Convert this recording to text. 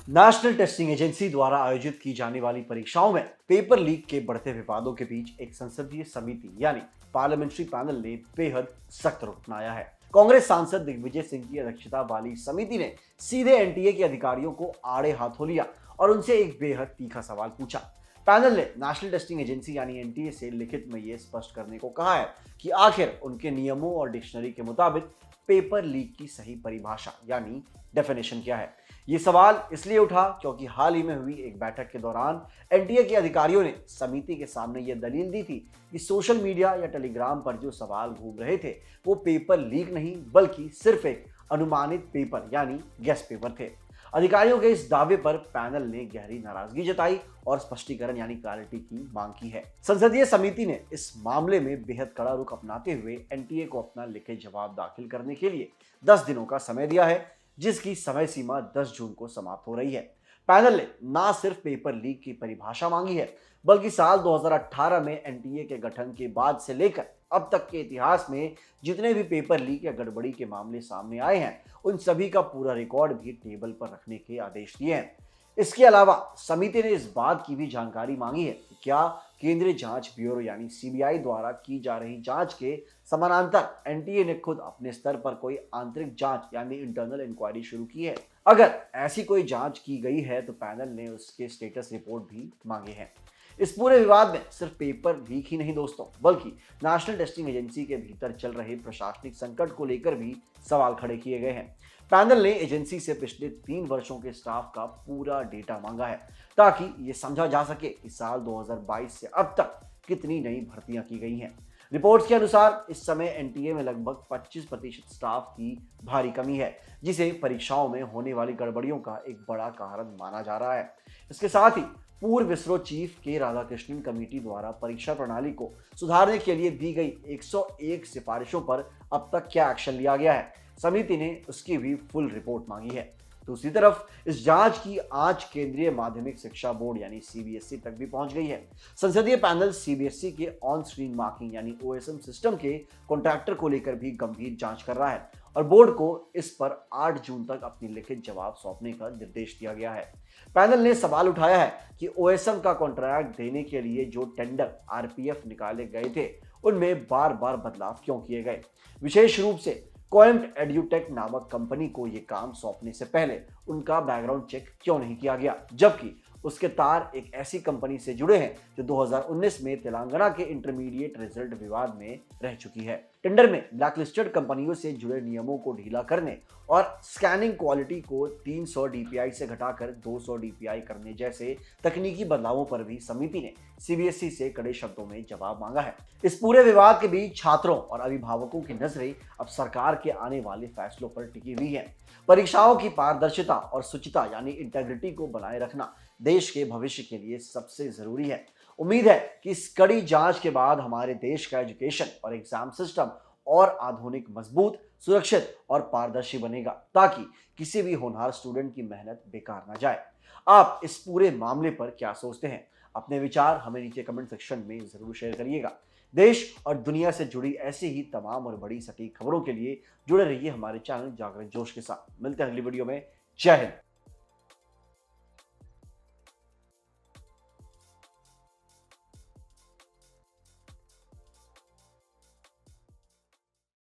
National testing agency द्वारा आयोजित की जाने वाली परीक्षाओं में पेपर लीक के बढ़ते विवादों के बीच एक संसदीय समिति यानी पार्लियामेंट्री पैनल ने बेहद सख्त रुख अपनाया है। कांग्रेस सांसद दिग्विजय सिंह की अध्यक्षता वाली समिति ने सीधे एनटीए के अधिकारियों को आड़े हाथों लिया और उनसे एक बेहद तीखा सवाल पूछा। पैनल ने नेशनल टेस्टिंग एजेंसी यानी एनटीए से लिखित में यह स्पष्ट करने को कहा है कि आखिर उनके नियमों और डिक्शनरी के मुताबिक पेपर लीक की सही परिभाषा यानी डेफिनेशन क्या है। ये सवाल इसलिए उठा क्योंकि हाल ही में हुई एक बैठक के दौरान एनटीए के अधिकारियों ने समिति के सामने यह दलील दी थी कि सोशल मीडिया या टेलीग्राम पर जो सवाल घूम रहे थे वो पेपर लीक नहीं बल्कि सिर्फ एक अनुमानित पेपर यानी गेस पेपर थे। अधिकारियों के इस दावे पर पैनल ने गहरी नाराजगी जताई और स्पष्टीकरण यानी क्लैरिटी की मांग की है। संसदीय समिति ने इस मामले में बेहद कड़ा रुख अपनाते हुए एनटीए को अपना लिखित जवाब दाखिल करने के लिए 10 दिनों का समय दिया है, जिसकी समय सीमा 10 जून को समाप्त हो रही है। पैनल ने ना सिर्फ पेपर लीक की परिभाषा मांगी है बल्कि साल 2018 में एनटीए के गठन के बाद से लेकर अब तक के इतिहास में जितने भी पेपर लीक या गड़बड़ी के मामले सामने आए हैं उन सभी का पूरा रिकॉर्ड भी टेबल पर रखने के आदेश दिए हैं। इसके अलावा समिति ने इस बात की भी जानकारी मांगी है कि क्या केंद्रीय जांच ब्यूरो यानी सीबीआई द्वारा की जा रही जांच के समानांतर एनटीए ने खुद अपने स्तर पर कोई आंतरिक जांच यानी इंटरनल इंक्वायरी शुरू की है। अगर ऐसी कोई जांच की गई है तो पैनल ने उसके स्टेटस रिपोर्ट भी मांगे हैं। इस पूरे विवाद में सिर्फ पेपर लीक ही नहीं दोस्तों, बल्कि नेशनल टेस्टिंग एजेंसी के भीतर चल रहे प्रशासनिक संकट को लेकर भी सवाल खड़े किए गए हैं। पैनल ने एजेंसी से पिछले 3 वर्षों के स्टाफ का पूरा डेटा मांगा है ताकि ये समझा जा सके कि साल 2022 से अब तक कितनी नई भर्तियां की गई हैं। रिपोर्ट्स के अनुसार इस समय एनटीए में लगभग 25% स्टाफ की भारी कमी है, जिसे परीक्षाओं में होने वाली गड़बड़ियों का एक बड़ा कारण माना जा रहा है। इसके साथ ही पूर्व इसरो चीफ के राधाकृष्णन कमेटी द्वारा परीक्षा प्रणाली को सुधारने के लिए दी गई 101 सिफारिशों पर अब तक क्या एक्शन लिया गया है, समिति ने उसकी भी फुल रिपोर्ट मांगी है। दूसरी तरफ इस जांच की आंच केंद्रीय माध्यमिक शिक्षा बोर्ड यानी सीबीएसई तक भी पहुंच गई है। संसदीय पैनल सीबीएसई के ऑन स्क्रीन मार्किंग यानी ओएसएम सिस्टम के कॉन्ट्रैक्टर को लेकर भी गंभीर जांच कर रहा है और बोर्ड को इस पर 8 जून तक अपनी लिखित जवाब सौंपने का निर्देश दिया गया है। पैनल ने सवाल उठाया है कि ओएसएम का कॉन्ट्रैक्ट देने के लिए जो टेंडर आरपीएफ निकाले गए थे उनमें बार बार बदलाव क्यों किए गए। विशेष रूप से कोएम्ट एड्यूटेक नामक कंपनी को यह काम सौंपने से पहले उनका बैकग्राउंड चेक क्यों नहीं किया गया, जबकि उसके तार एक ऐसी कंपनी से जुड़े हैं जो 2019 में तेलंगाना के इंटरमीडिएट रिजल्ट विवाद में रह चुकी है। टेंडर में ब्लैकलिस्टेड कंपनियों से जुड़े नियमों को ढीला करने और स्कैनिंग क्वालिटी को 300 डीपीआई से घटाकर 200 डीपीआई करने जैसे तकनीकी बदलावों पर भी समिति ने सीबीएसई से कड़े शब्दों में जवाब मांगा है। इस पूरे विवाद के बीच छात्रों और अभिभावकों की नजरें अब सरकार के आने वाले फैसलों पर टिकी हुई है। परीक्षाओं की पारदर्शिता और शुचिता यानी इंटेग्रिटी को बनाए रखना देश के भविष्य के लिए सबसे जरूरी है। उम्मीद है कि इस कड़ी जांच के बाद हमारे देश का एजुकेशन और एग्जाम सिस्टम और आधुनिक, मजबूत, सुरक्षित और पारदर्शी बनेगा ताकि किसी भी होनहार स्टूडेंट की मेहनत बेकार ना जाए। आप इस पूरे मामले पर क्या सोचते हैं? अपने विचार हमें नीचे कमेंट सेक्शन में जरूर शेयर करिएगा। देश और दुनिया से जुड़ी ऐसी ही तमाम और बड़ी सटीक खबरों के लिए जुड़े रहिए हमारे चैनल जागरण जोश के साथ। मिलते हैं अगली वीडियो में। जय हिंद।